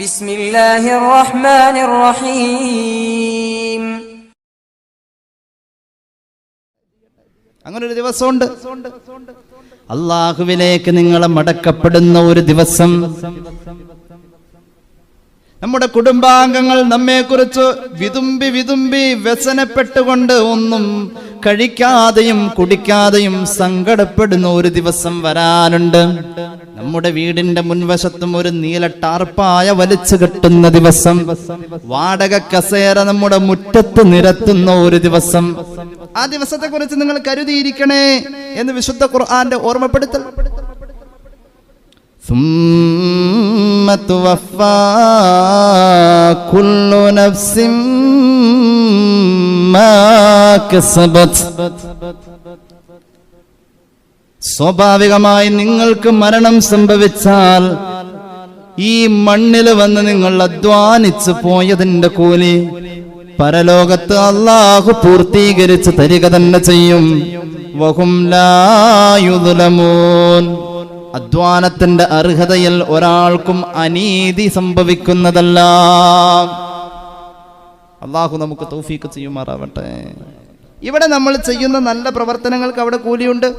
ബിസ്മില്ലാഹിർ റഹ്മാനിർ റഹീം. അങ്ങനെ ഒരു ദിവസമുണ്ട്. അല്ലാഹുവിലേക്ക് നിങ്ങളെ മടക്കപ്പെടുന്ന ഒരു ദിവസം. നമ്മുടെ കുടുംബാംഗങ്ങൾ നമ്മെക്കുറിച്ച് വിതുമ്പി വ്യസനപ്പെട്ടുകൊണ്ട് ഒന്നും കഴിക്കാതെയും കുടിക്കാതെയും സങ്കടപ്പെടുന്ന ഒരു ദിവസം വരാനുണ്ട്. നമ്മുടെ വീടിന്റെ മുൻവശത്തും ഒരു നീല ടാർപ്പായ വലിച്ചു കെട്ടുന്ന ദിവസം, വാടക കസേര നമ്മുടെ മുറ്റത്ത് നിരത്തുന്ന ഒരു ദിവസം. ആ ദിവസത്തെ കുറിച്ച് നിങ്ങൾ കരുതിയിരിക്കണേ എന്ന് വിശുദ്ധ ഖുർആന്റെ ഓർമ്മപ്പെടുത്തൽ. ثم توفى كل نفس ما كسبت. സ്വാഭാവികമായി നിങ്ങൾക്ക് മരണം സംഭവിച്ചാൽ ഈ മണ്ണിൽ വന്ന് നിങ്ങൾ അധ്വാനിച്ചു പോയതിന്റെ കൂലി പരലോകത്ത് അല്ലാഹു പൂർത്തീകരിച്ച് തരിക തന്നെ ചെയ്യും. വഹും ലാ യുദ്ലമൂൻ. അധ്വാനത്തിന്റെ അർഹതയിൽ ഒരാൾക്കും അനീതി സംഭവിക്കുന്നതല്ല. അല്ലാഹു നമുക്ക് തൗഫീഖ് ചെയ്യുമാറാവട്ടെ. ഇവിടെ നമ്മൾ ചെയ്യുന്ന നല്ല പ്രവർത്തനങ്ങൾക്ക് അവിടെ കൂലിയുണ്ട്.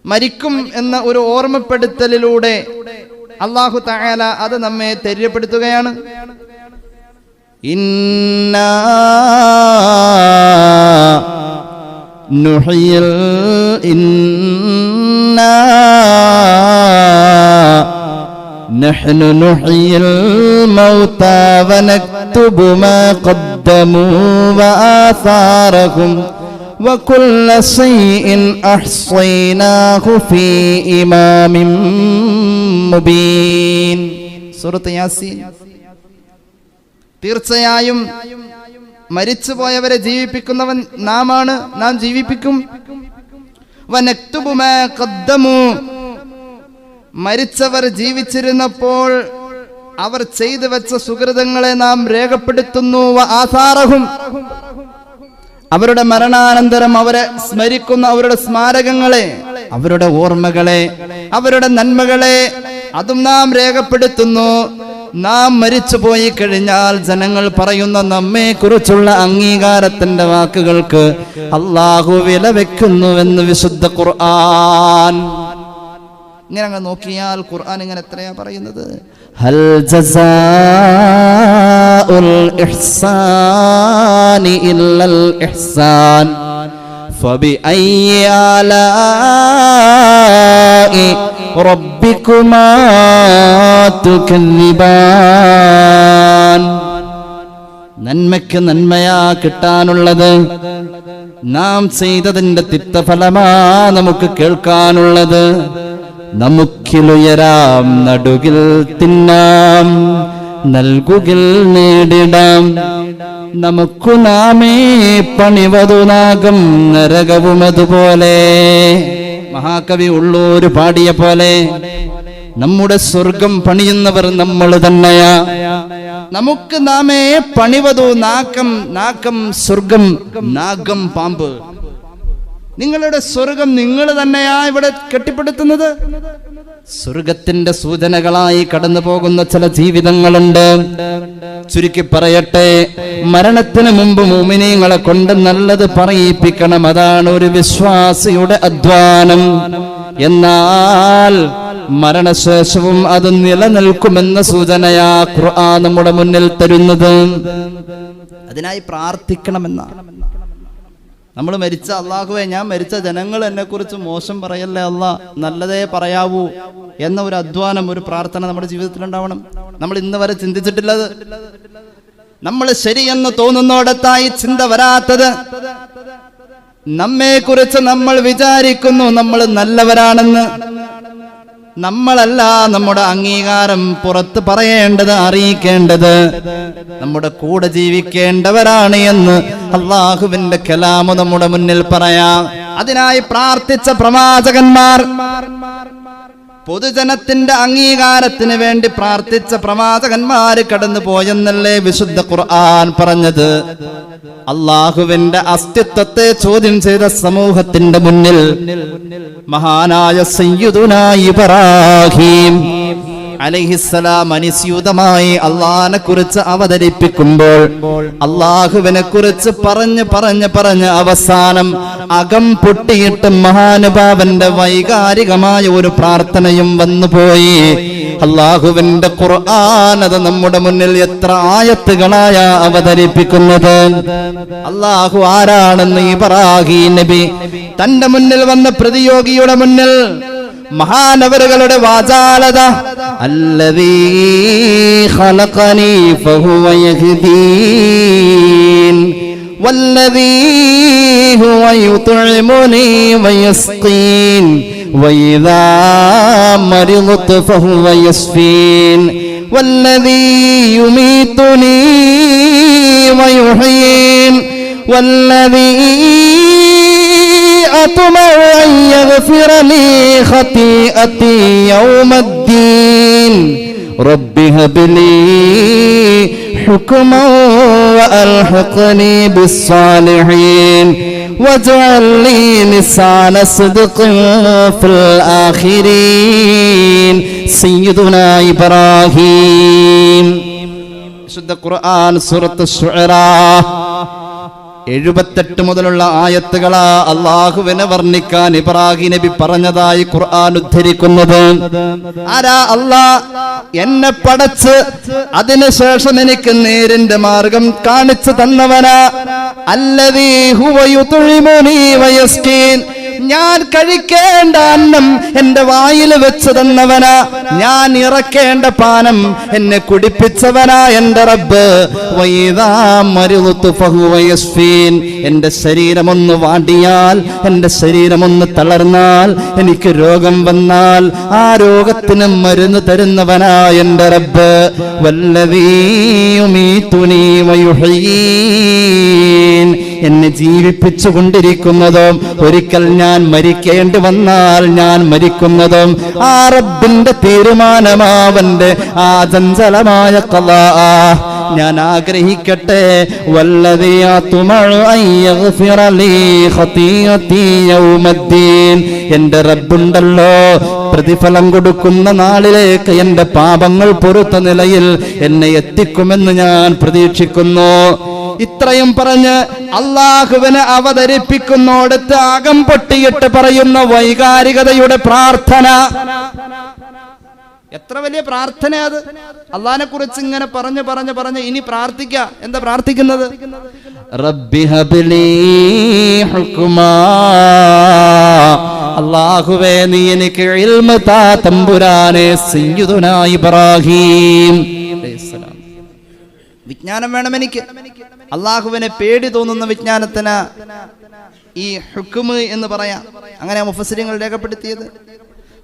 മരിക്കും എന്ന ഒരു ഓർമ്മപ്പെടുത്തലിലൂടെ അല്ലാഹു തആല അത് നമ്മെ തെര്യപ്പെടുത്തുകയാണ്. ഇന്നാ നുഹിയിൽ നഹ്നു നുഹിയിൽ മൗതാ വനക്തുബു മാ ഖദ്ദമൂ വആസാറഹും وكل شيء أحصيناه في إمام مبين. സൂറത്ത് യാസീൻ. തീർച്ചയായും മരിച്ചുപോയവരെ ജീവിപ്പിക്കുന്നവൻ നാമാണ്, നാം ജീവിപ്പിക്കും. വനക്തുബു മാ ഖദ്ദമൂ. മരിച്ചവർ ജീവിച്ചിരുന്നപ്പോൾ അവർ ചെയ്തു വെച്ച സുകൃതങ്ങളെ നാം രേഖപ്പെടുത്തുന്നു. വആസാറഹും. അവരുടെ മരണാനന്തരം അവരെ സ്മരിക്കുന്ന അവരുടെ സ്മാരകങ്ങളെ, അവരുടെ ഓർമ്മകളെ, അവരുടെ നന്മകളെ അതും നാം രേഖപ്പെടുത്തുന്നു. നാം മരിച്ചുപോയി കഴിഞ്ഞാൽ ജനങ്ങൾ പറയുന്ന നമ്മെ കുറിച്ചുള്ള അംഗീകാരത്തിന്റെ വാക്കുകൾക്ക് അല്ലാഹു വില വെക്കുന്നുവെന്ന് വിശുദ്ധ ഖുർആൻ. ഇങ്ങനെ അങ്ങ് നോക്കിയാൽ ഖുർആൻ ഇങ്ങനെ എത്രയാ പറയുന്നത്. ഹൽ ജസാഉൽ ഇഹ്സാനി ഇല്ലൽ ഇഹ്സാൻ ഫബിഅയ്യി ആലാഇ റബ്ബികുമാ തുകല്ലിബാൻ. നന്മയ്ക്ക് നന്മയാ കിട്ടാനുള്ളത്, നാം ചെയ്തതിന്റെ തിക്തഫലമാ നമുക്ക് കേൾക്കാനുള്ളത്. നമുക്കിലുയരാം, നടുകിൽ തിന്നാം, നൽകുകിൽ നേടിടാം. നമുക്കു നാമേ പണിവതു നാഗം നരകവും അതുപോലെ. മഹാകവി ഉള്ളൂർ പാടിയ പോലെ നമ്മുടെ സ്വർഗം പണിയുന്നവർ നമ്മൾ തന്നെയാ. നമുക്ക് നാമേ പണിവതു നാക്കം. നാക്കം സ്വർഗം, നാഗം പാമ്പ്. നിങ്ങളുടെ സ്വർഗം നിങ്ങൾ തന്നെയാ ഇവിടെ കെട്ടിപ്പടുത്തുന്നത്. സ്വർഗത്തിന്റെ സൂചനകളായി കടന്നു പോകുന്ന ചില ജീവിതങ്ങളുണ്ട്. ചുരുക്കി പറയട്ടെ, മരണത്തിന് മുമ്പ് മുഅ്മിനീങ്ങളെ കൊണ്ട് നല്ലത് പറയിപ്പിക്കണം. അതാണ് ഒരു വിശ്വാസിയുടെ അധ്വാനം. എന്നാൽ മരണശേഷവും അത് നിലനിൽക്കുമെന്ന സൂചനയാ ഖുർആൻ നമ്മുടെ മുന്നിൽ തരുന്നത്. അതിനായി പ്രാർത്ഥിക്കണമെന്നാണ്. നമ്മൾ മരിച്ച അല്ലാഹുവേ, ഞാൻ മരിച്ച ജനങ്ങൾ എന്നെ കുറിച്ച് മോശം പറയല്ലേ അല്ലാ, നല്ലതേ പറയാവൂ എന്ന ഒരു അധ്വാനം, ഒരു പ്രാർത്ഥന നമ്മുടെ ജീവിതത്തിൽ ഉണ്ടാവണം. നമ്മൾ ഇന്ന് വരെ ചിന്തിച്ചിട്ടില്ലത്. നമ്മൾ ശരിയെന്ന് തോന്നുന്നോടത്തായി ചിന്ത വരാത്തത്. നമ്മെ കുറിച്ച് നമ്മൾ വിചാരിക്കുന്നു നമ്മൾ നല്ലവരാണെന്ന്. നമ്മളല്ല നമ്മുടെ അംഗീകാരം പുറത്ത് പറയേണ്ടത്, അറിയിക്കേണ്ടത്. നമ്മുടെ കൂടെ ജീവിക്കേണ്ടവരാണ് എന്ന് അല്ലാഹുവിന്റെ കലാമു നമ്മുടെ മുന്നിൽ പറയാം. അതിനായി പ്രാർത്ഥിച്ച പ്രവാചകന്മാർ, പൊതുജനത്തിന്റെ അംഗീകാരത്തിന് വേണ്ടി പ്രാർത്ഥിച്ച പ്രവാചകന്മാര് കടന്നു പോയെന്നല്ലേ വിശുദ്ധ ഖുർആൻ പറഞ്ഞത്. അല്ലാഹുവിന്റെ അസ്തിത്വത്തെ ചോദ്യം ചെയ്ത സമൂഹത്തിന്റെ മുന്നിൽ മഹാനായ സയ്യിദുനാ ഇബ്രാഹിം അലൈഹിസ്സലാം അനുസ്യൂതമായി അള്ളാഹിനെ കുറിച്ച് അവതരിപ്പിക്കുമ്പോൾ അള്ളാഹുവിനെ കുറിച്ച് പറഞ്ഞ് അവസാനം അകം പൊട്ടിയിട്ട് മഹാനുഭാവന്റെ വൈകാരികമായ ഒരു പ്രാർത്ഥനയും വന്നുപോയി. അള്ളാഹുവിന്റെ ഖുർആൻ അത് നമ്മുടെ മുന്നിൽ എത്ര ആയത്തുകളായ അവതരിപ്പിക്കുന്നത്. അള്ളാഹു ആരാണെന്ന് ഇബ്രാഹീം നബി തന്റെ മുന്നിൽ വന്ന പ്രതിയോഗിയുടെ മുന്നിൽ മഹാനവറുകളുടെ വാചാലത, അല്ലദീ ഖലഖനീ ഫഹുവ യഹ്ദീൻ വല്ലദീ ഹുവ യുത്ഇമുനീ വയസ്ഖീൻ വഇദാ മരിദ്തു ഫഹുവ യസ്ഫീൻ വല്ലദീ യുമീതുനീ വയുഹ്യീൻ വല്ലദീ أطمع أن يغفر لي خطيئتي يوم الدين رب هب لي حكما وألحقني بالصالحين واجعل لي لسان صدق في الآخرين سيدنا إبراهيم. ശുദ്ധ ഖുർആൻ സൂറത്ത് ശുഅറാ 78 മുതലുള്ള ആയത്തുകളാ അള്ളാഹുവിനെ വർണ്ണിക്കാൻ ഇബ്രാഹീം നബി പറഞ്ഞതായി ഖുർആൻ ഉദ്ധരിക്കുന്നത്. ആരാ അല്ലാഹ്? എന്നെ പടച്ച് അതിനുശേഷം എനിക്ക് നേരിന്റെ മാർഗം കാണിച്ചു തന്നവനാ. അല്ലദീ ഹുവ യുത്ഇമുനീ വയസ്ഖീൻ, ഞാൻ കഴിക്കേണ്ട അന്നം എന്റെ വായിൽ വെച്ച് തന്നവനാ, ഞാൻ ഇറക്കേണ്ട പാനം എന്നെ കുടിപ്പിച്ചവനാ എന്റെ റബ്ബ്. വഇദാ മരിദ്തു ഫഹുവ യസ്ഫീൻ, എന്റെ ശരീരമൊന്ന് വാടിയാൽ, എന്റെ ശരീരമൊന്ന് തളർന്നാൽ, എനിക്ക് രോഗം വന്നാൽ ആ രോഗത്തിന് മരുന്ന് തരുന്നവനാ എന്റെ റബ്ബ്. വല്ലദീ യുമീതുനീ വയുഹ്യീൻ, എന്നെ ജീവിപ്പിച്ചുകൊണ്ടിരിക്കുന്നതും ഒരിക്കൽ ഞാൻ മരിക്കേണ്ടി വന്നാൽ ഞാൻ മരിക്കുന്നതും ആ റബ്ബിന്റെ തീരുമാനമാവന്റെ ആ ചഞ്ചലമായ ഖളാ ഞാൻ ആഗ്രഹിക്കട്ടെ. വല്ലദീ അത്മഉ അൻ യഗ്ഫിറ ലീ ഖതീയതി യൗമദ്ദീൻ, എന്റെ റബ്ബുണ്ടല്ലോ പ്രതിഫലം കൊടുക്കുന്ന നാളിലേക്ക് എന്റെ പാപങ്ങൾ പൊറുത്ത നിലയിൽ എന്നെ എത്തിക്കുമെന്ന് ഞാൻ പ്രതീക്ഷിക്കുന്നു. ഇത്രയും പറഞ്ഞ് അള്ളാഹുവിനെ അവതരിപ്പിക്കുന്നോടത്ത് അകം പൊട്ടിയിട്ട് പറയുന്ന വൈകാരികതയുടെ പ്രാർത്ഥന. എത്ര വലിയ പ്രാർത്ഥന അത്! അള്ളാഹിനെ കുറിച്ച് ഇങ്ങനെ പറഞ്ഞ് ഇനി പ്രാർത്ഥിക്ക. എന്താ പ്രാർത്ഥിക്കുന്നത്? റബ്ബി ഹബ്ലി ഹുക്മാ, അല്ലാഹുവേ നീ എനിക്ക് ഇൽമ താ തമ്പുരാനെ. സയ്യിദുനാ ഇബ്രാഹീം അലൈഹിസ്സലാം, വിജ്ഞാനം വേണം എനിക്ക്. അള്ളാഹുവിനെ പേടി തോന്നുന്ന വിജ്ഞാനത്തിന് ഈ ഹുക്മ് എന്ന് പറയാം. അങ്ങനെ മുഫസ്സിരിങ്ങൾ രേഖപ്പെടുത്തിയത്.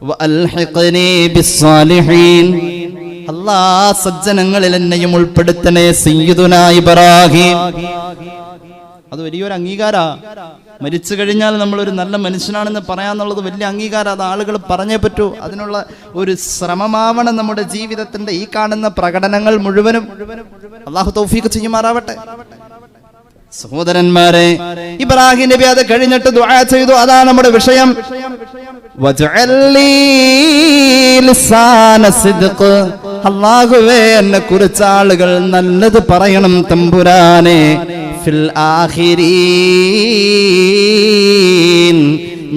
വഅൽഹിഖ്നി ബിസ്സാലിഹീൻ, അല്ലാഹ് സജ്ജനങ്ങളിൽ എന്നെയും ഉൾപ്പെടുത്തണേ. സയ്യിദുനാ ഇബ്രാഹീം, അത് വലിയൊരു അംഗീകാരാ. മരിച്ചു കഴിഞ്ഞാൽ നമ്മളൊരു നല്ല മനുഷ്യനാണെന്ന് പറയാന്നുള്ളത് വലിയ അംഗീകാരം. അത് ആളുകൾ പറഞ്ഞേ പറ്റൂ. അതിനുള്ള ഒരു ശ്രമമാവണം നമ്മുടെ ജീവിതത്തിന്റെ ഈ കാണുന്ന പ്രകടനങ്ങൾ മുഴുവനും. അള്ളാഹു തൗഫീഖ് ചെയ്യുമാറാവട്ടെ. സഹോദരന്മാരെ, ഇബ്രാഹീം നബി അത് കഴിഞ്ഞിട്ട് ദുആ ചെയ്തു. അതാണ് നമ്മുടെ വിഷയം. വജഅൽ ലീ ലിസാന സിദ്ഖ്, അല്ലാഹുവേ എന്നെ കുറിച്ച് ആളുകൾ നല്ലത് പറയണം തമ്പുരാനെ. ഫിൽ ആഖിരീൻ,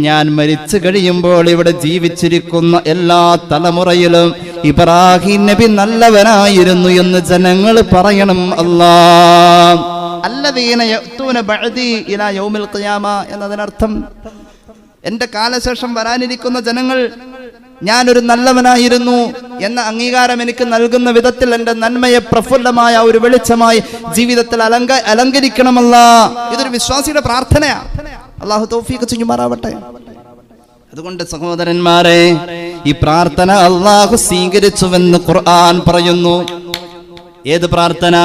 ഞാൻ മരിച്ചു കഴിയുമ്പോൾ ഇവിടെ ജീവിച്ചിരിക്കുന്ന എല്ലാ തലമുറയിലും ഇബ്രാഹീം നബി നല്ലവനായിരുന്നു എന്ന് ജനങ്ങൾ പറയണം. അല്ലാഹ് അല്ലദീന യഅ്തൂന ബഅദി ഇലാ യൗമിൽ ഖിയാമ എന്നതിനർത്ഥം എന്റെ കാലശേഷം വരാനിരിക്കുന്ന ജനങ്ങൾ ഞാനൊരു നല്ലവനായിരുന്നു എന്ന അംഗീകാരം എനിക്ക് നൽകുന്ന വിധത്തിൽ എന്റെ നന്മയെ പ്രഫുല്ലമായ ഒരു വെളിച്ചമായി ജീവിതത്തിൽ അലങ്കരിക്കണമല്ല. ഇതൊരു വിശ്വാസിയുടെ പ്രാർത്ഥനയാണ്. അല്ലാഹു തൗഫീഖ് ചെയ്യുമാറാവട്ടെ. അതുകൊണ്ട് സഹോദരന്മാരെ, ഈ പ്രാർത്ഥന അല്ലാഹു സ്വീകരിച്ചുവെന്ന് ഖുർആൻ പറയുന്നു. ഏത് പ്രാർത്ഥന?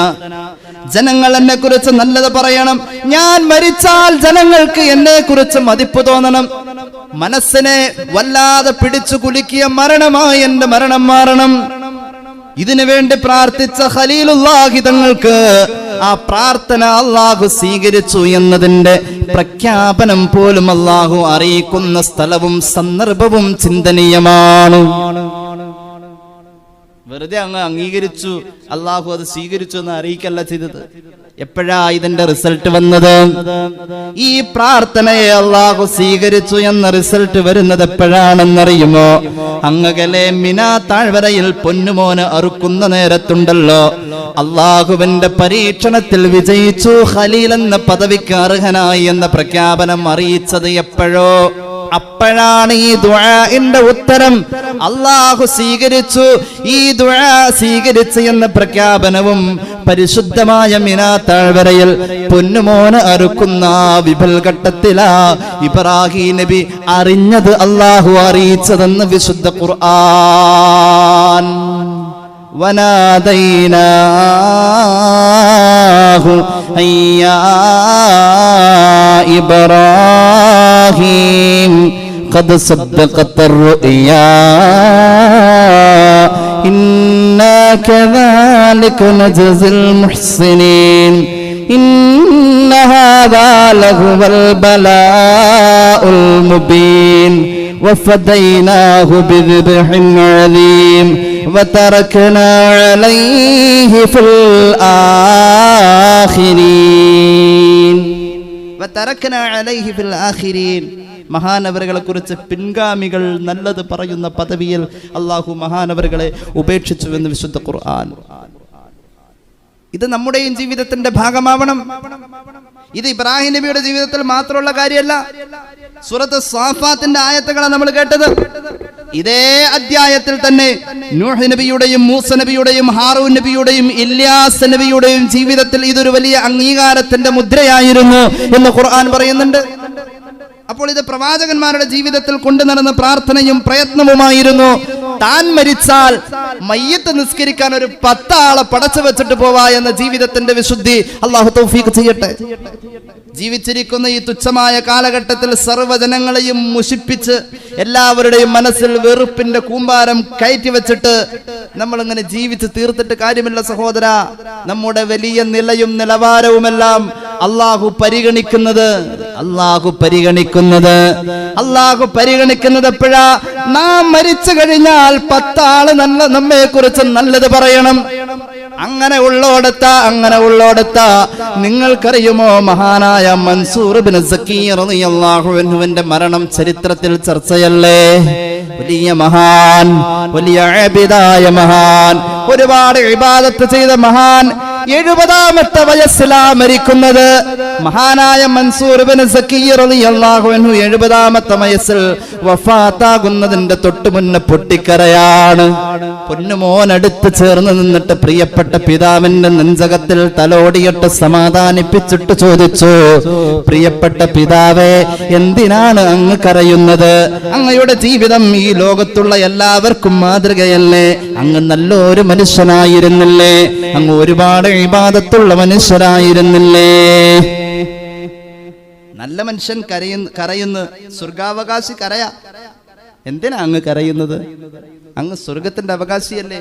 ജനങ്ങൾ എന്നെ കുറിച്ച് നല്ലത് പറയണം. ഞാൻ മരിച്ചാൽ ജനങ്ങൾക്ക് എന്നെ കുറിച്ച് മതിപ്പ് തോന്നണം. മനസ്സിനെ വല്ലാതെ പിടിച്ചു കുലുക്കിയ മരണമായി എന്റെ മരണം മാറണം. ഇതിനു വേണ്ടി പ്രാർത്ഥിച്ച ഖലീലുല്ലാഹി തങ്ങൾക്ക് ആ പ്രാർത്ഥന അല്ലാഹു സ്വീകരിച്ചു എന്നതിന്റെ പ്രഖ്യാപനം പോലും അല്ലാഹു അറിയിക്കുന്ന സ്ഥലവും സന്ദർഭവും ചിന്തനീയമാണ്. വെറുതെ അങ്ങ് അംഗീകരിച്ചു, അള്ളാഹു അത് സ്വീകരിച്ചു എന്ന് അറിയിക്കല്ല ചെയ്തത്. എപ്പോഴാ ഇതിന്റെ റിസൾട്ട് വന്നത്? ഈ പ്രാർത്ഥനയെ അള്ളാഹു സ്വീകരിച്ചു എന്ന റിസൾട്ട് വരുന്നത് എപ്പോഴാണെന്നറിയുമോ? അങ്ങകലെ മിനാ താഴ്വരയിൽ പൊന്നുമോന് അറുക്കുന്ന നേരത്തുണ്ടല്ലോ, അള്ളാഹുവിന്റെ പരീക്ഷണത്തിൽ വിജയിച്ചു, ഖലീൽ എന്ന പദവിക്ക് അർഹനായി എന്ന പ്രഖ്യാപനം അറിയിച്ചത് എപ്പോഴോ? അപ്പോഴാണ് ഈ ദുആഇന്റെ ഉത്തരം അള്ളാഹു സ്വീകരിച്ചു, ഈ ദുആ സ്വീകരിച്ചു എന്ന പ്രഖ്യാപനവും പരിശുദ്ധമായ മിനാ താഴ്വരയിൽ പൊന്നുമോന് അറുക്കുന്ന വിപൽഘട്ടത്തിലാ ഇബ്രാഹിം നബി അറിഞ്ഞത്, അള്ളാഹു അറിയിച്ചതെന്ന് വിശുദ്ധ ഖുർആൻ. വനാദൈനാഹു അയ്യാ ഇബ്രാഹിം ഖദ് സദ്ദഖത الرؤيا إنا كذلك نجزي المحسنين إن هذا لهو البلاء المبين وفديناه بذبح عظيم وتركنا عليه في الآخرين وتركنا عليه في الآخرين. മഹാനവറുകളെ കുറിച്ച് പിൻഗാമികൾ നല്ലത് പറയുന്ന പദവിയിൽ അള്ളാഹു മഹാനവറുകളെ ഉപേക്ഷിച്ചുവെന്ന് വിശുദ്ധ ഖുർആൻ. ഇത് നമ്മുടെയും ജീവിതത്തിന്റെ ഭാഗമാവണം. ഇത് ഇബ്രാഹിം നബിയുടെ ജീവിതത്തിൽ മാത്രമുള്ള കാര്യമല്ല. സൂറത്ത് സ്വാഫാത്തിന്റെ ആയത്തുകളാണ് നമ്മൾ കേട്ടത്. ഇതേ അധ്യായത്തിൽ തന്നെ നൂഹ് നബിയുടെയും മൂസ നബിയുടെയും ഹാറൂൻ നബിയുടെയും ഇല്യാസ് നബിയുടെയും ജീവിതത്തിൽ ഇതൊരു വലിയ അംഗീകാരത്തിന്റെ മുദ്രയായിരുന്നു എന്ന് ഖുർആൻ പറയുന്നുണ്ട്. അപ്പോൾ ഇത് പ്രവാചകന്മാരുടെ ജീവിതത്തിൽ കൊണ്ടുനടന്ന പ്രാർത്ഥനയും പ്രയത്നവുമായിരുന്നു. താൻ മരിച്ചാൽ മയ്യത്ത് നിസ്കരിക്കാൻ ഒരു 10 ആളെ പടച്ചു വെച്ചിട്ട് പോവാ എന്ന ജീവിതത്തിന്റെ വിശുദ്ധി അള്ളാഹു തൗഫീഖ് ചെയ്യട്ടെ. ജീവിച്ചിരിക്കുന്ന ഈ തുച്ഛമായ കാലഘട്ടത്തിൽ സർവ്വജനങ്ങളെയും മുഷിപ്പിച്ച് എല്ലാവരുടെയും മനസ്സിൽ വെറുപ്പിന്റെ കൂമ്പാരം കയറ്റി വെച്ചിട്ട് നമ്മളിങ്ങനെ ജീവിച്ച് തീർത്തിട്ട് കാര്യമില്ല സഹോദര. നമ്മുടെ വലിയ നിലയും നിലവാരവുമെല്ലാം അള്ളാഹു പരിഗണിക്കുന്നത് എപ്പോഴാ? നാം മരിച്ചു കഴിഞ്ഞാൽ 10 ആള് നമ്മെ കുറിച്ച് നല്ലത് പറയണം. അങ്ങനെ ഉള്ളോടത്ത നിങ്ങൾക്കറിയുമോ, മഹാനായ മൻസൂർ ബിൻ സക്കീ റളിയല്ലാഹു അൻഹുവിന്റെ മരണം ചരിത്രത്തിൽ ചർച്ചയല്ലേ? വലിയ മഹാൻ, വലിയ ആബിദായ മഹാൻ, ഒരുപാട് ഇബാദത്ത് ചെയ്ത മഹാൻ 70ാമത്തെ വയസ്സിലാ മരിക്കുന്നത്. മഹാനായ മൻസൂർ ബിൻ സക്കീ റളിയല്ലാഹു അൻഹു 70ാമത്തെ വയസ്സിൽ വഫാത്താകുന്നതിന്റെ തൊട്ടു മുന്നേ പൊട്ടിക്കരയാണ്. പൊന്നുമോൻ അടുത്ത് ചേർന്ന് നിന്നിട്ട് പ്രിയപ്പെട്ട പിതാവിന്റെ നെഞ്ചകത്തിൽ തലോടിയിട്ട് സമാധാനിപ്പിച്ചിട്ട് ചോദിച്ചു, പ്രിയപ്പെട്ട പിതാവേ, എന്തിനാണ് അങ്ങ് കരയുന്നത്? അങ്ങയുടെ ജീവിതം ഈ ലോകത്തുള്ള എല്ലാവർക്കും മാതൃകയല്ലേ? അങ്ങ് നല്ലൊരു മനുഷ്യനായിരുന്നില്ലേ? അങ്ങ് ഒരുപാട് ഇബാദത്തുള്ള മനുഷ്യരായിരുന്നില്ലേ? നല്ല മനുഷ്യൻ കരയുന്നു, സ്വർഗാവകാശി കരയാ. എന്തിനാ അങ്ങ് കരയുന്നത്? അങ്ങ് സ്വർഗത്തിന്റെ അവകാശിയല്ലേ?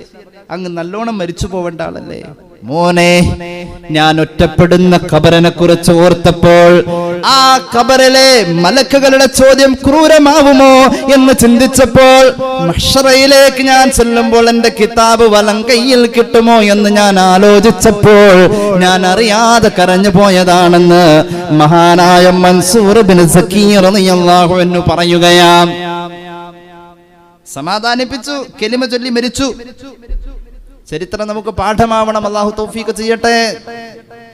അങ്ങ് നല്ലോണം മരിച്ചു പോവേണ്ട ആളല്ലേ? മോനെ, ഞാൻ ഒറ്റപ്പെടുന്ന ഖബറിനെ കുറിച്ച് ഓർത്തപ്പോൾ ആ ഖബറിലെ മലക്കുകളുടെ ചോദ്യം ക്രൂരമാവുമോ എന്ന് ചിന്തിച്ചപ്പോൾ, മഹ്ശറയിലേക്ക് ഞാൻ ചെല്ലുമ്പോൾ എന്റെ കിതാബ് വലം കയ്യിൽ കിട്ടുമോ എന്ന് ഞാൻ ആലോചിച്ചപ്പോൾ ഞാൻ അറിയാതെ കരഞ്ഞു പോയതാണെന്ന് മഹാനായ മൻസൂർ ബിൻ സക്കീ റളിയല്ലാഹു അൻഹു പറയുകയാണ്. സമാധാനിപ്പിച്ചു, കലിമ ചൊല്ലി മരിച്ചു. ചരിത്രം നമുക്ക് പാഠമാവണം. അല്ലാഹു തൗഫീഖ് ചെയ്യട്ടെ.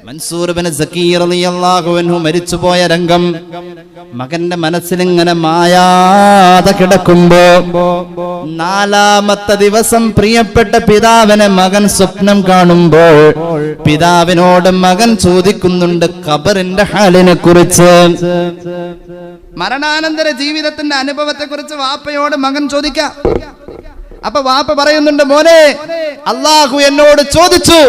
മൻസൂർ ബിൻ സക്കീ റളിയല്ലാഹു അൻഹു മരിച്ചുപോയ രംഗം മകന്റെ മനസ്സിലിങ്ങനെ മായാതെ കിടക്കുമ്പോ 4ാമത്തെ ദിവസം പ്രിയപ്പെട്ട പിതാവിനെ മകൻ സ്വപ്നം കാണുമ്പോൾ പിതാവിനോട് മകൻ ചോദിക്കുന്നുണ്ട് ഖബറിന്റെ ഹാലിനെ കുറിച്ച്. മരണാനന്തര ജീവിതത്തിന്റെ അനുഭവത്തെ കുറിച്ച് വാപ്പയോട് മകൻ ചോദിക്കാം. അപ്പൊ വാപ്പ പറയുന്നുണ്ട്, മോനെ, അള്ളാഹു എന്നോട് ചോദിച്ചു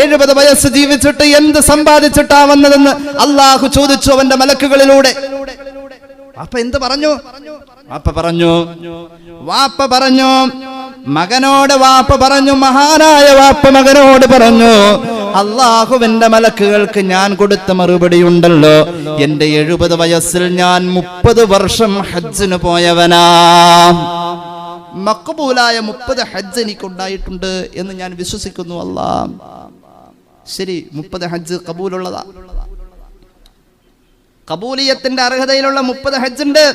70 വയസ്സ് ജീവിച്ചിട്ട് എന്ത് സമ്പാദിച്ചിട്ടാ വന്നതെന്ന് അള്ളാഹു ചോദിച്ചു അവന്റെ മലക്കുകളിലൂടെ. വാപ്പ എന്ത് പറഞ്ഞു? വാപ്പ പറഞ്ഞു മകനോട്, മഹാനായ വാപ്പ മകനോട് പറഞ്ഞു, അള്ളാഹുവിന്റെ മലക്കുകൾക്ക് ഞാൻ കൊടുത്ത മറുപടി ഉണ്ടല്ലോ. എന്റെ 70 വയസ്സിൽ ഞാൻ 30 വർഷം ഹജ്ജിന് പോയവനാ. മഖ്ബൂലായ 30 ഹജ്ജ് എനിക്കുണ്ടായിട്ടുണ്ട് എന്ന് ഞാൻ വിശ്വസിക്കുന്നു. അല്ലാഹ് ശരി, 30 ഹജ്ജ് കബൂലുള്ളതാ, കബൂലിയത്തിന്റെ അർഹതയിലുള്ള 30 ഹജ്ജ് ഉണ്ട്.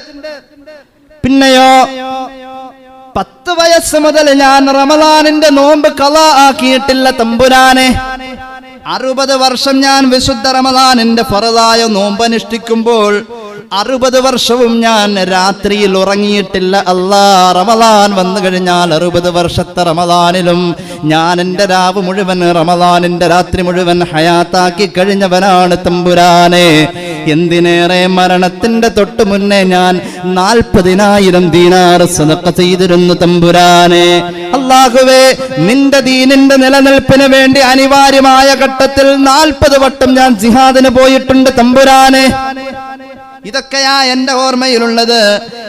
പിന്നെയോ 10 വയസ്സ് മുതൽ ഞാൻ റമദാനിന്റെ നോമ്പ് ഖളാ ആക്കിയിട്ടില്ല തമ്പുരാനെ. 60 വർഷം ഞാൻ വിശുദ്ധ റമദാനിന്റെ ഫർദായ നോമ്പ് അനുഷ്ഠിക്കുമ്പോൾ 60 വർഷവും ഞാൻ രാത്രിയിൽ ഉറങ്ങിയിട്ടില്ല. അല്ലാ, റമദാൻ വന്നു കഴിഞ്ഞാൽ 60 വർഷത്തെ റമദാനിലും ഞാൻ എൻ്റെ രാവ് മുഴുവൻ റമദാനിന്റെ രാത്രി മുഴുവൻ ഹയാത്താക്കി കഴിഞ്ഞവനാണ് തമ്പുരാനെ. എന്തിനേറെ മരണത്തിന്റെ തൊട്ട് മുന്നേ ഞാൻ 40,000 ദീനാർ സദഖ ചെയ്തിരുന്നു തമ്പുരാനെ. അല്ലാഹുവേ, നിന്റെ ദീനിന്റെ നിലനിൽപ്പിന് വേണ്ടി അനിവാര്യമായ ഘട്ടത്തിൽ 40 വട്ടം ഞാൻ ജിഹാദിന് പോയിട്ടുണ്ട് തമ്പുരാനെ. ഇതൊക്കെയാ എന്റെ ഓർമ്മയിലുള്ളത്.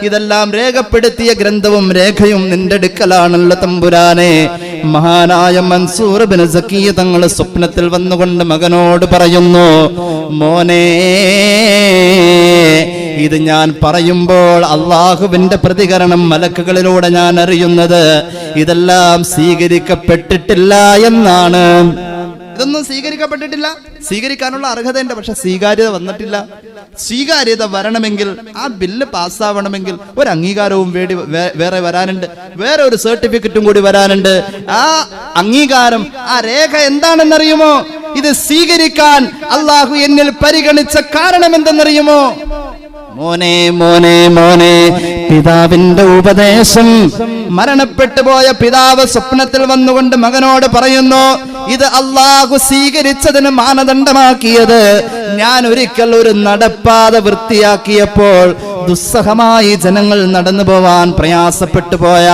ഇതെല്ലാം രേഖപ്പെടുത്തിയ ഗ്രന്ഥവും രേഖയും നിന്റെ അടുക്കലാണല്ലോ തമ്പുരാനെ. മഹാനായ മൻസൂർ ബിൻ സക്കിയ തങ്ങൾ സ്വപ്നത്തിൽ വന്നുകൊണ്ട് മകനോട് പറയുന്നു, മോനെ, ഇത് ഞാൻ പറയുമ്പോൾ അള്ളാഹുവിന്റെ പ്രതികരണം മലക്കുകളിലൂടെ ഞാൻ അറിയുന്നത് ഇതെല്ലാം സ്വീകരിക്കപ്പെട്ടിട്ടില്ല എന്നാണ്. ഇതൊന്നും സ്വീകരിക്കപ്പെട്ടിട്ടില്ല. സ്വീകരിക്കാനുള്ള അർഹതയുണ്ട്, പക്ഷെ സ്വീകാര്യത വന്നിട്ടില്ല. സ്വീകാര്യത വരണമെങ്കിൽ, ആ ബില്ല് പാസ്സാവണമെങ്കിൽ ഒരു അംഗീകാരവും വേറെ വരാനുണ്ട്, വേറെ ഒരു സർട്ടിഫിക്കറ്റും കൂടി വരാനുണ്ട്. ആ അംഗീകാരം, ആ രേഖ എന്താണെന്നറിയുമോ? ഇത് സ്വീകരിക്കാൻ അള്ളാഹു എന്നിൽ പരിഗണിച്ച കാരണം എന്തെന്നറിയുമോ? മോനെ, മോനെ, മോനെ, പിതാവിന്റെ ഉപദേശം. മരണപ്പെട്ടു പോയ പിതാവ് സ്വപ്നത്തിൽ വന്നുകൊണ്ട് മകനോട് പറയുന്നു, ഇത് അള്ളാഹു സ്വീകരിച്ചതിന് മാനദണ്ഡമാക്കിയത് ഞാൻ ഒരിക്കൽ ഒരു നടപ്പാത വൃത്തിയാക്കിയപ്പോൾ ദുസ്സഹമായി ജനങ്ങൾ നടന്നു പോവാൻ പ്രയാസപ്പെട്ടു പോയ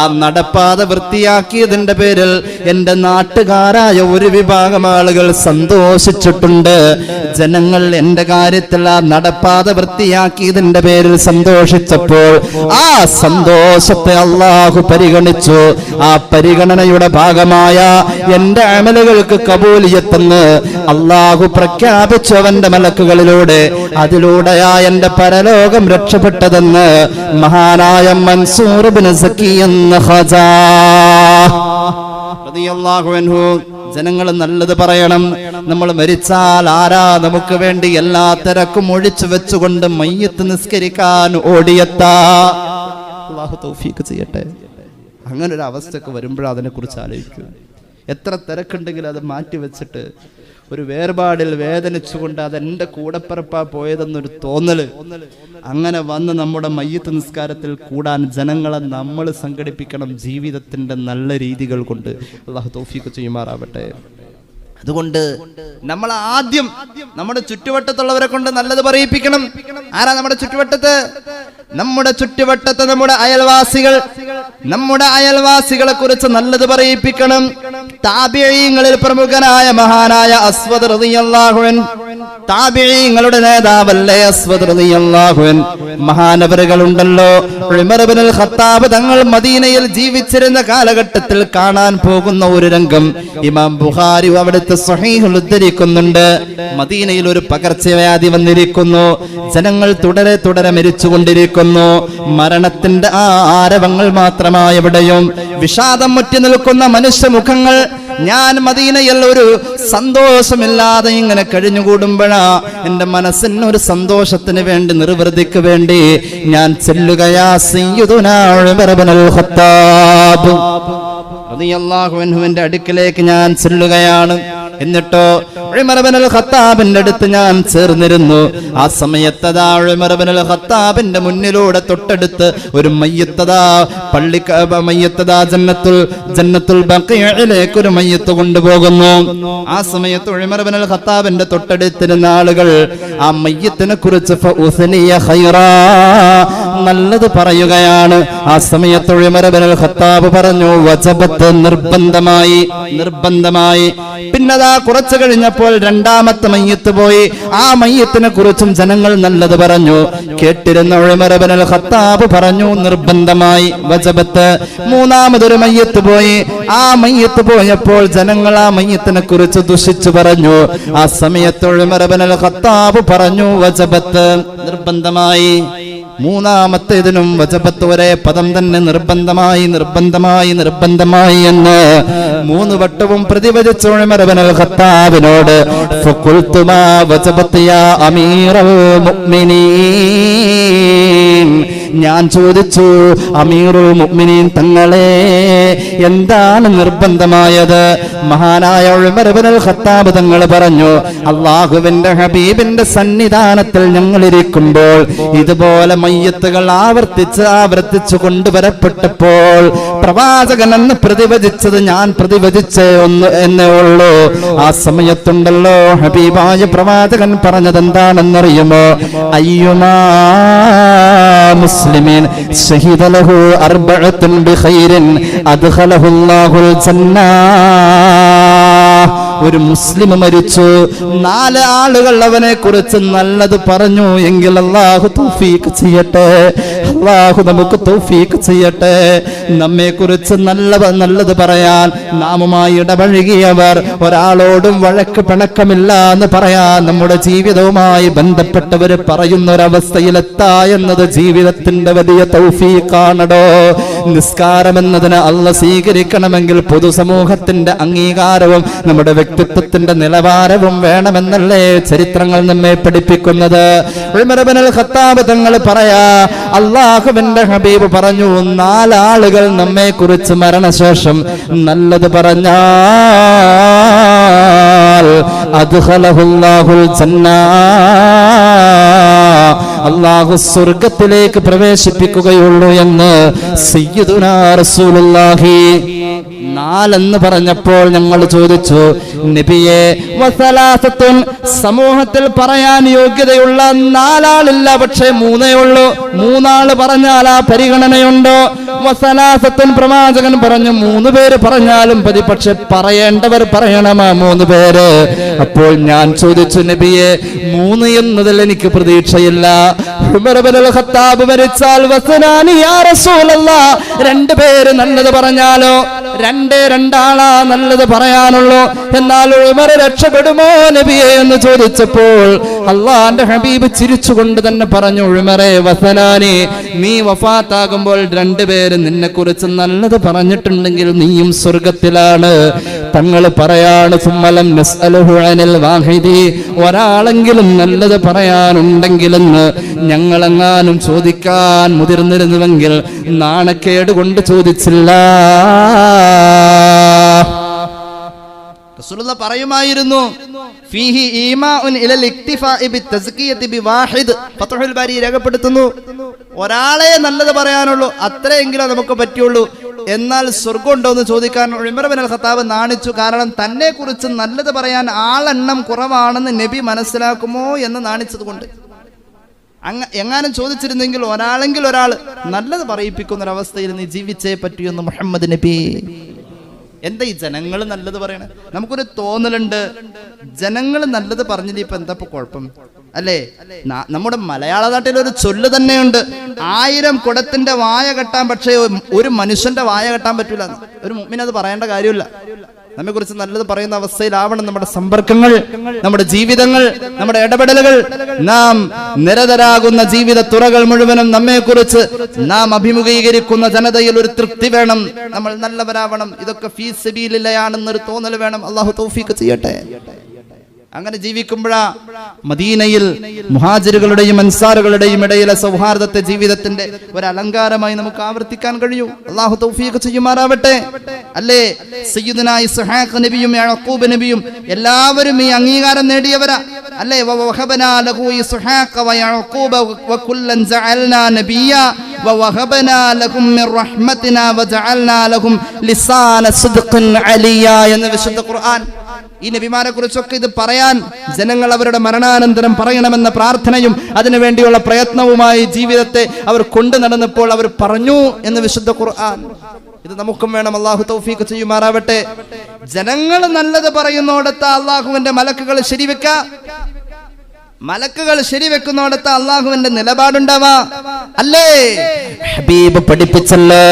ആ നടപ്പാത വൃത്തിയാക്കിയതിന്റെ പേരിൽ എന്റെ നാട്ടുകാരായ ഒരു വിഭാഗം ആളുകൾ സന്തോഷിച്ചിട്ടുണ്ട്. ജനങ്ങൾ എന്റെ കാര്യത്തിൽ ആ നടപ്പാത വൃത്തിയാക്കിയതിന്റെ പേരിൽ സന്തോഷിച്ചപ്പോൾ ആ സന്തോഷത്തെ അള്ളാഹു പരിഗണിച്ചു. ആ പരിഗണനയുടെ ഭാഗമായ എന്റെ അമലുകൾക്ക് കബൂലിയത്തെന്ന് അള്ളാഹു പ്രഖ്യാപിച്ചു അവന്റെ മലക്കുകളിലൂടെ. അതിലൂടെയാ എന്റെ പരലോകം രക്ഷപ്പെട്ടതെന്ന് മഹാനായ മൻസൂർ ബിൻ സക്കിയ റളിയല്ലാഹു അൻഹു. ജനങ്ങൾ നല്ലത് പറയണം. നമ്മൾ മരിച്ചാൽ ആരാ നമുക്ക് വേണ്ടി എല്ലാ തിരക്കും ഒഴിച്ചു വെച്ചുകൊണ്ട് മയ്യത്ത് നിസ്കരിക്കാൻ ഓടിയെത്താ? അല്ലാഹു തൗഫീഖ് ചെയ്യട്ടെ. അങ്ങനെ ഒരു അവസ്ഥക്ക് വരുമ്പോഴാണ് അതിനെക്കുറിച്ച് ആലോചിക്കുക. എത്ര തിരക്കുണ്ടെങ്കിലും അത് മാറ്റി വെച്ചിട്ട് ഒരു വേർപാടിൽ വേദനിച്ചുകൊണ്ട് അതെന്റെ കൂടപ്പിറപ്പാ പോയതെന്നൊരു തോന്നല് അങ്ങനെ വന്ന് നമ്മുടെ മയ്യത്ത് നിസ്കാരത്തിൽ കൂടാൻ ജനങ്ങളെ നമ്മൾ സംഘടിപ്പിക്കണം ജീവിതത്തിന്റെ നല്ല രീതികൾ കൊണ്ട്. അല്ലാഹു തൗഫീഖ് ചെയ്യുമാറാവട്ടെ. അതുകൊണ്ട് നമ്മൾ ആദ്യം നമ്മുടെ ചുറ്റുവട്ടത്തുള്ളവരെ കൊണ്ട് നല്ലത് പറയിപ്പിക്കണം. ആരാ നമ്മുടെ ചുറ്റുവട്ടത്ത്? നമ്മുടെ ചുറ്റുവട്ടത്ത് നമ്മുടെ അയൽവാസികൾ. നമ്മുടെ അയൽവാസികളെ കുറിച്ച് നല്ലത് പറയിപ്പിക്കണം. താബിഈങ്ങളിൽ പ്രമുഖനായ മഹാനായ അസ്വദ് റളിയല്ലാഹു അൻഹു, താബിഈങ്ങളുടെ നേതാവല്ലേ അസ്വദ് റളിയല്ലാഹു അൻഹു. മഹാനവറുകളുണ്ടല്ലോ, ഉമർ ഇബ്നുൽ ഖത്താബ് തങ്ങൾ മദീനയിൽ ജീവിച്ചിരുന്ന കാലഘട്ടത്തിൽ കാണാൻ പോകുന്ന ഒരു രംഗം ഇമാം ബുഖാരി അവിടുത്തെ സ്വഹീഹുൽ ഉദ്ധരിക്കുന്നുണ്ട്. മദീനയിൽ ഒരു പകർച്ചവ്യാധി വന്നിരിക്കുന്നു. ജനങ്ങൾ തുടരെ മരിച്ചുകൊണ്ടിരിക്കുന്നു. മരണത്തിന്റെ ആ ആരവങ്ങൾ മാത്രമായി എവിടെയും വിഷാദം മുറ്റി നിൽക്കുന്ന മനുഷ്യമുഖങ്ങൾ. ഞാൻ മദീനയിൽ ഒരു സന്തോഷമില്ലാതെ ഇങ്ങനെ കഴിഞ്ഞുകൂടുമ്പോഴാ എന്റെ മനസ്സിന് ഒരു സന്തോഷത്തിന് വേണ്ടി, നിർവൃതിക്ക് വേണ്ടി ഞാൻ ചെല്ലുകയാ സയ്യിദുനാ ഉമർ ഇബ്നുൽ ഖത്താബ് റളിയല്ലാഹു അൻഹുവിന്റെ അടുക്കിലേക്ക് ഞാൻ ചെല്ലുകയാണ്. എന്നിട്ടോ ഉമർ ഇബ്നുൽ ഖത്താബിന്റെ അടുത്ത് ഞാൻ ചേർന്നിരുന്നു. ആ സമയത്തതാ ഉമർ ഇബ്നുൽ ഖത്താബിന്റെ മുന്നിലൂടെ തൊട്ടടുത്ത് ഒരു മയ്യത്തതാ മയ്യത്തതാ ജന്നത്തുൽ ബഖീഇലേക്ക് ഒരു മയ്യത്ത് കൊണ്ടുപോകുന്നു. ആ സമയത്ത് ഉമർ ഇബ്നുൽ ഖത്താബിന്റെ തൊട്ടടുത്തിരുന്ന ആളുകൾ ആ മയ്യത്തിനെ കുറിച്ച് ഫഉസ്നിയ ഖൈറാ, നല്ലത് പറയുകയാണ്. ആ സമയത്ത് ഉമർ ഇബ്നുൽ ഖത്താബ് പറഞ്ഞു, വജബത്ത്, നിർബന്ധമായി. പിന്നതാ കുറച്ചു കഴിഞ്ഞപ്പോൾ രണ്ടാമത്തെ മയ്യത്ത് പോയി. ആ മയ്യത്തിനെ കുറിച്ചും ജനങ്ങൾ നല്ലത് പറഞ്ഞു. കേട്ടിരുന്ന ഉമർ ഇബ്നുൽ ഖത്താബ് പറഞ്ഞു, നിർബന്ധമായി, വജബത്ത്. മൂന്നാമതൊരു മയ്യത്ത് പോയി. ആ മയ്യത്ത് പോയപ്പോൾ ജനങ്ങൾ ആ മയ്യത്തിനെ കുറിച്ച് ദുഷിച്ചു പറഞ്ഞു. ആ സമയത്ത് ഉമർ ഇബ്നുൽ ഖത്താബ് പറഞ്ഞു, വജബത്ത്, നിർബന്ധമായി. മൂന്നാമത്തേതിനും വജബത്ത് ഒരേ പദം തന്നെ നിർബന്ധമായി എന്ന് 3 വട്ടവും പ്രതിവചിച്ചു ഉമർ ഇബ്നുൽ ഖത്താബിനോട് ഫഖുൽതു മാ വജബത്ത് യാ അമീറൽ മുഅ്മിനീൻ, ഞാൻ ചോദിച്ചു അമീറുൽ മുഅ്മിനീൻ തങ്ങളെ, എന്താണ് നിർബന്ധമായത്? മഹാനായ ഉമർ ഇബ്നുൽ ഖത്താബ് തങ്ങൾ പറഞ്ഞു, അല്ലാഹുവിന്റെ ഹബീബിന്റെ സന്നിധാനത്തിൽ ഞങ്ങൾ ഇരിക്കുമ്പോൾ ഇതുപോലെ മയ്യത്തുകൾ ആവർത്തിച്ച് കൊണ്ടുവരപ്പെട്ടപ്പോൾ പ്രവാചകൻ എന്ന് പ്രതിവചിച്ചത് ഞാൻ പ്രതിവചിച്ചേ എന്നേ ഉള്ളൂ. ആ സമയത്തുണ്ടല്ലോ ഹബീബായ പ്രവാചകൻ പറഞ്ഞത് എന്താണെന്നറിയുമോ? അയ്യുമാ മുസ്ലിമീൻ ശഹീദ ലഹു അർബഅത്തുൻ ബിഖൈരിൻ അദ്ഖലഹുല്ലാഹുൽ ജന്ന. ഒരു മുസ്ലിം മരിച്ചു, 4 ആളുകൾ അവനെ കുറിച്ച് നല്ലത് പറഞ്ഞു എങ്കിൽ അല്ലാഹു തൗഫീഖ് ചെയ്യട്ടെ, അല്ലാഹു നമുക്ക് തൗഫീഖ് ചെയ്യട്ടെ. നമ്മെ കുറിച്ച് നല്ലത് പറയാൻ നാമുമായി ഇടപഴകിയവർ, ഒരാളോടും വഴക്ക് പിണക്കമില്ല എന്ന് പറയാൻ നമ്മുടെ ജീവിതവുമായി ബന്ധപ്പെട്ടവർ പറയുന്ന ഒരവസ്ഥയിലെത്താ എന്നത് ജീവിതത്തിന്റെ വലിയ തൗഫീഖാണടോ. നിസ്കാരം എന്നതിന് അല്ലാഹ് സ്വീകരിക്കണമെങ്കിൽ പൊതുസമൂഹത്തിന്റെ അംഗീകാരവും നമ്മുടെ വ്യക്തിത്വത്തിന്റെ നിലവാരവും വേണമെന്നല്ലേ ചരിത്രങ്ങൾ നമ്മെ പഠിപ്പിക്കുന്നത്. ഉമർ ഇബ്നുൽ ഖത്താബ് തങ്ങൾ പറയാ, അല്ലാഹുവിന്റെ ഹബീബ് പറഞ്ഞു, 4 ആളുകൾ നമ്മെ കുറിച്ച് മരണശേഷം നല്ലത് പറഞ്ഞാൽ അദ്ഖലഹുല്ലാഹുൽ ജന്ന, അല്ലാഹു സ്വർഗ്ഗത്തിലേക്ക് പ്രവേശിപ്പിക്കുകയുള്ളൂ എന്ന് സയ്യിദുനാ റസൂലുള്ളാഹി. 4 എന്ന് പറഞ്ഞപ്പോൾ ഞങ്ങൾ ചോദിച്ചു, നബിയെ വസലാസത്തുൻ, സമൂഹത്തിൽ പറയാൻ യോഗ്യതയുള്ള 4 ആളില്ല, പക്ഷേ 3 ഉള്ളൂ. 3 ആള് പറഞ്ഞാൽ ആ പരിഗണനയുണ്ടോ? വസലാസത്തുൻ, പ്രവാചകൻ പറഞ്ഞു 3 പേര് പറഞ്ഞാലും മതി, പക്ഷെ പറയേണ്ടവർ പറയണമാ 3 പേര്. അപ്പോൾ ഞാൻ ചോദിച്ചു, നബിയെ 3 എന്നതിൽ എനിക്ക് പ്രതീക്ഷയില്ല. ഉമർ ഇബ്നുൽ ഖത്താബ് മരിച്ചാൽ വസനാനി യാ റസൂലല്ലാഹ്, 2 പേര് നല്ലത് പറഞ്ഞാലോ? 2 ആളാ നല്ലത് പറയാനുള്ളൂ. എന്നാൽ ഉമർ രക്ഷപ്പെടുമോ നബിയെ എന്ന് ചോദിച്ചപ്പോൾ അല്ലാഹുവിന്റെ ഹബീബ് ചിരിച്ചുകൊണ്ട് തന്നെ പറഞ്ഞു, ഉമറേ വസനാനി, നീ വഫാത്താകുമ്പോൾ 2 പേര് നിന്നെ കുറിച്ച് നല്ലത് പറഞ്ഞിട്ടുണ്ടെങ്കിൽ നീയും സ്വർഗത്തിലാണ്. തങ്ങൾ പറയാണ്, സുമ്മലം നസ്അലുഹു അനിൽ വാഹിദി, ഒരാളെങ്കിലും നല്ലത് പറയാനുണ്ടെങ്കിലെന്ന് ഞങ്ങളെങ്ങാനും ചോദിക്കാൻ മുതിർന്നിരുന്നുവെങ്കിൽ നാണക്കേട് കൊണ്ട് ചോദിച്ചില്ല. റസൂലുള്ളാഹി പറയുമായിരുന്നു, ഫീഹി ഈമാഉൻ ഇലൽ ഇക്തിഫാഇ ബിത്തസ്കിയതി ബിവാഹിദ്. ഫത്ഹുൽ ബാരി രേഖപ്പെടുത്തുന്നു, ഒരാളെ നല്ലത് പറയാനുള്ളൂ, അത്രയെങ്കിലും നമുക്ക് പറ്റുള്ളൂ. എന്നാൽ സ്വർഗ്ഗം ഉണ്ടോ എന്ന് ചോദിക്കാൻ ഉമർ ഇബ്നുൽ ഖത്താബ് നാണിച്ചു. കാരണം തന്നെ കുറിച്ച് നല്ലത് പറയാൻ ആളെണ്ണം കുറവാണെന്ന് നബി മനസ്സിലാക്കുമോ എന്ന് നാണിച്ചതുകൊണ്ട്. എങ്ങാനും ചോദിച്ചിരുന്നെങ്കിൽ ഒരാളെങ്കിൽ ഒരാൾ നല്ലത് പറയിപ്പിക്കുന്ന ഒരവസ്ഥയിൽ നീ ജീവിച്ചേ പറ്റൂ എന്ന് മുഹമ്മദ് നബി. എന്താ ഈ ജനങ്ങൾ നല്ലത് പറയണേ? നമുക്കൊരു തോന്നലുണ്ട്, ജനങ്ങൾ നല്ലത് പറഞ്ഞില്ല, ഇപ്പൊ എന്താ കുഴപ്പം അല്ലേ? നമ്മുടെ മലയാള നാട്ടിൽ ഒരു ചൊല്ല് തന്നെയുണ്ട്, 1000 കുടത്തിന്റെ വായ കെട്ടാൻ, പക്ഷേ ഒരു മനുഷ്യന്റെ വായ കെട്ടാൻ പറ്റൂല. ഒരു മുഅ്മിൻ അത് പറയേണ്ട കാര്യമില്ല. നമ്മെ കുറിച്ച് നല്ലത് പറയുന്ന അവസ്ഥയിലാവണം നമ്മുടെ സമ്പർക്കങ്ങൾ, നമ്മുടെ ജീവിതങ്ങൾ, നമ്മുടെ ഇടപെടലുകൾ. നാം നിരതരാകുന്ന ജീവിത തുറകൾ മുഴുവനും നമ്മെ കുറിച്ച് നാം അഭിമുഖീകരിക്കുന്ന ജനതയിൽ ഒരു തൃപ്തി വേണം, നമ്മൾ നല്ലവരാവണം. ഇതൊക്കെ ഫീ സബീലില്ലായാണെന്നൊരു തോന്നൽ വേണം. അല്ലാഹു തൗഫീഖ് ചെയ്യട്ടെ. അങ്ങനെ ജീവിക്കുമ്പോഴാ മദീനയിൽ മുഹാജിറുകളുടെയും അൻസാറുകളുടെയും ഇടയിലെ സൗഹാർദ്ദത്തെ ജീവിതത്തിന്റെ ഒരു അലങ്കാരമായി നമുക്ക് ആവർത്തിക്കാൻ കഴിയൂ. അല്ലാഹു തൗഫീഖ് ചെയ്യുമാറാവട്ടെ. അല്ലേ, സയ്യിദുനാ ഇസ്ഹാഖ് നബിയും യാഖൂബ് നബിയും എല്ലാവരും ഈ അംഗീകാരം നേടിയവരാ. അല്ലേ, വവഹബനാ ലഹു ഇസ്ഹാഖ വയാഖൂബ വകുല്ലൻ ജഅൽനാ നബിയ്യ വവഹബനാ ലഹും മിർ റഹ്മതിനാ വജഅൽനാ ലഹും ലിസാന സിദ്ഖിൻ അലിയ എന്ന വിശുദ്ധ ഖുർആൻ. ഈ നബിമാരെ കുറിച്ചൊക്കെ ഇത് പറയാൻ ജനങ്ങൾ അവരുടെ മരണാനന്തരം പറയണമെന്ന പ്രാർത്ഥനയും അതിനുവേണ്ടിയുള്ള പ്രയത്നവുമായി ജീവിതത്തെ അവർ കൊണ്ടു നടന്നപ്പോൾ അവർ പറഞ്ഞു എന്ന് വിശുദ്ധ ഖുർആൻ. ഇത് നമുക്കും വേണം. അല്ലാഹു തൗഫീഖ് ചെയ്യുമാറാവട്ടെ. ജനങ്ങൾ നല്ലത് പറയുന്നോടത്ത് അല്ലാഹുവിന്റെ മലക്കുകൾ ശരിവെക്കുക. മലക്കുകൾ ശരിവെക്കുന്നോടത്ത് അല്ലാഹുവിന്റെ നിലപാടുണ്ടാവാ. അല്ലേ, ഹബീബ് പഠിപ്പിച്ചല്ലോ.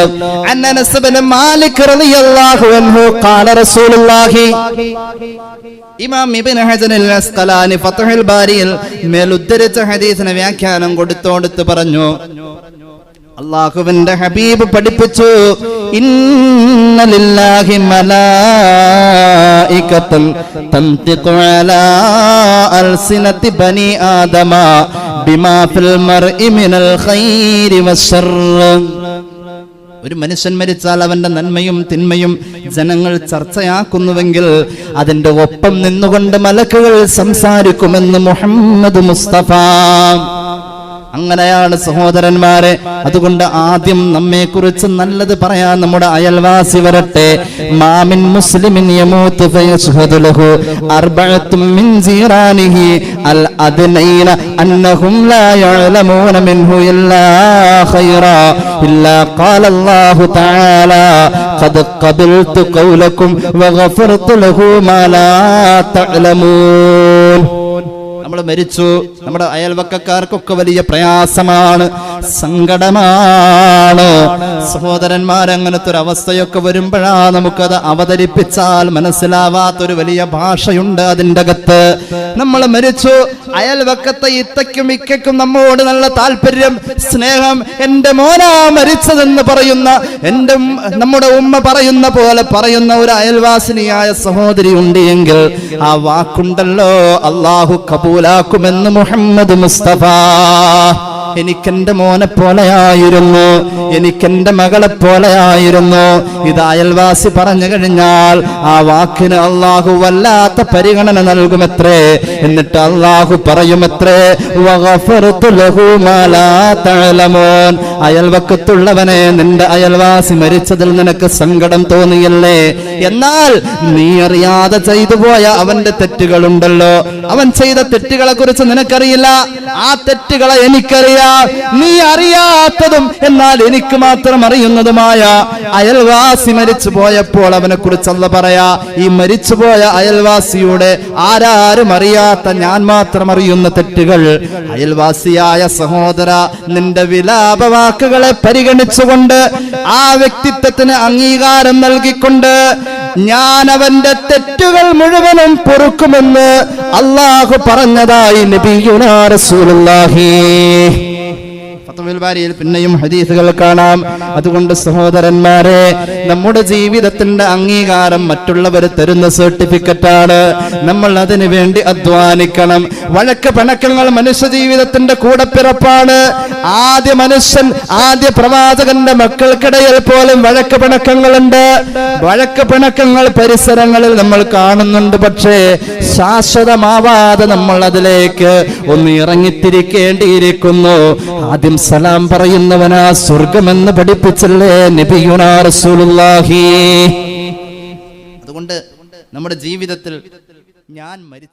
അനസ് ഇബ്നു മാലിക് റളിയല്ലാഹു അൻഹു ഖാല റസൂലുള്ളാഹി. ഇമാം ഇബ്നു ഹജർ അൽ-അസ്ഖലാനി ഫത്ഹുൽ ബാരിയിൽ മേലുദ്ധരിച്ച ഹദീസിന് വ്യാഖ്യാനം കൊടുത്തോടുത്ത് പറഞ്ഞു, അല്ലാഹുവിന്റെ ഹബീബ് പഠിപ്പിച്ചു, ഇന്ന ലില്ലാഹി മലായികതൻ തൻതിഖു അലാ അൽസിനതി ബനി ആദമ ബിമാ ഫിൽ മർഇ മിനൽ ഖൈരി വശർർ. ഒരു മനുഷ്യൻ മരിച്ചാൽ അവന്റെ നന്മയും തിന്മയും ജനങ്ങൾ ചർച്ചയാക്കുന്നുവെങ്കിൽ അതിന്റെ ഒപ്പം നിന്നുകൊണ്ട് മലക്കുകൾ സംസാരിക്കുമെന്ന് മുഹമ്മദ് മുസ്തഫ. അങ്ങനെയാണ് സഹോദരന്മാരെ. അതുകൊണ്ട് ആദ്യം നമ്മെ കുറിച്ച് നല്ലത് പറയാൻ നമ്മുടെ അയൽവാസി വരട്ടെ. മാമിൻ മുസ്ലിമിൻ യമൂതു ഫയശ്ഹദു ലഹു അർബഅത്തും മിൻ ജീറാനിഹി അൽ അദ്നൈന അന്നഹും ലാ യഅലമൂന മിൻഹു ഇല്ലാ ഖൈറാ ഇല്ലാ ഖാല അല്ലാഹു തആല ഖദ് ഖബൽതു ഖൗലകും വഗഫർതു ലഹു മാ ലാ തഅലമൂൻ. നമ്മൾ മരിച്ചു, നമ്മുടെ അയൽവക്കക്കാർക്കൊക്കെ വലിയ പ്രയാസമാണ്, സങ്കടമാണ്. സഹോദരന്മാരെ, അങ്ങനത്തെ ഒരു അവസ്ഥയൊക്കെ വരുമ്പോഴാ നമുക്കത് അവതരിപ്പിച്ചാൽ മനസ്സിലാവാത്തൊരു വലിയ ഭാഷയുണ്ട് അതിൻ്റെ അകത്ത്. നമ്മൾ മരിച്ചു, അയൽവക്കത്തെ ഇത്തയ്ക്കും ഇക്കയ്ക്കും നമ്മോട് നല്ല താല്പര്യം, സ്നേഹം. എന്റെ മോനാ മരിച്ചതെന്ന് പറയുന്ന, നമ്മുടെ ഉമ്മ പറയുന്ന പോലെ പറയുന്ന ഒരു അയൽവാസിനിയായ സഹോദരി ഉണ്ട് എങ്കിൽ ആ വാക്കുണ്ടല്ലോ, അല്ലാഹു കബൂലാക്കുമെന്ന് മുഹമ്മദ് മുസ്തഫ. എനിക്കെന്റെ മോനെ പോലെയായിരുന്നു, എനിക്കെന്റെ മകളെ പോലെയായിരുന്നു. ഇത് അയൽവാസി പറഞ്ഞു കഴിഞ്ഞാൽ ആ വാക്കിന് അള്ളാഹു വല്ലാത്ത പരിഗണന നൽകുമത്രേ. എന്നിട്ട് അള്ളാഹു പറയുമത്രേ, വഗഫർതു ലഹു മാ ലാ തഅലമൂൻ. അയൽവക്കത്തുള്ളവനെ, നിന്റെ അയൽവാസി മരിച്ചതിൽ നിനക്ക് സങ്കടം തോന്നിയല്ലേ, എന്നാൽ നീ അറിയാതെ ചെയ്തു പോയ അവന്റെ തെറ്റുകളുണ്ടല്ലോ, അവൻ ചെയ്ത തെറ്റുകളെ കുറിച്ച് നിനക്കറിയില്ല, ആ തെറ്റുകളെ എനിക്കറിയാം. നീ അറിയാത്തതും എന്നാൽ എനിക്ക് മാത്രം അറിയുന്നതുമായ അയൽവാസി മരിച്ചു പോയപ്പോൾ അവനെ കുറിച്ച് അല്ലാഹു പറയാ, ഈ മരിച്ചുപോയ അയൽവാസിയുടെ ആരാരും അറിയാത്ത ഞാൻ മാത്രം അറിയുന്ന തെറ്റുകൾ. അയൽവാസിയായ സഹോദര, നിന്റെ വിലാപവാക്കുകളെ പരിഗണിച്ചുകൊണ്ട്, ആ വ്യക്തിത്വത്തിന് അംഗീകാരം നൽകിക്കൊണ്ട് ഞാൻ അവന്റെ തെറ്റുകൾ മുഴുവനും പൊറുക്കുമെന്ന് അല്ലാഹു പറഞ്ഞതായി നബിയുനാ റസൂലുള്ളാഹി. ഫത്വൽ ബാരിയിൽ പിന്നെയും ഹദീസുകൾ കാണാം. അതുകൊണ്ട് സഹോദരന്മാരെ, നമ്മുടെ ജീവിതത്തിന്റെ അംഗീകാരം മറ്റുള്ളവർ തരുന്ന സർട്ടിഫിക്കറ്റാണ്. നമ്മൾ അതിനു വേണ്ടി അധ്വാനിക്കണം. വഴക്ക് പിണക്കങ്ങൾ മനുഷ്യ ജീവിതത്തിന്റെ കൂടപ്പിറപ്പാണ്. ആദ്യ പ്രവാചകന്റെ മക്കൾക്കിടയിൽ പോലും വഴക്ക് പിണക്കങ്ങളുണ്ട്. വഴക്ക് പിണക്കങ്ങൾ പരിസരങ്ങളിൽ നമ്മൾ കാണുന്നുണ്ട്. പക്ഷേ ശാശ്വതമാവാതെ നമ്മൾ അതിലേക്ക് ഒന്ന് ഇറങ്ങിത്തിരിക്കേണ്ടിയിരിക്കുന്നു. ആദ്യം സലാം പറയുന്നവനാ സ്വർഗമെന്ന് പഠിപ്പിച്ചല്ലേ നബിയുനാ റസൂലുള്ളാഹി. അതുകൊണ്ട് നമ്മുടെ ജീവിതത്തിൽ ഞാൻ മരിച്ചു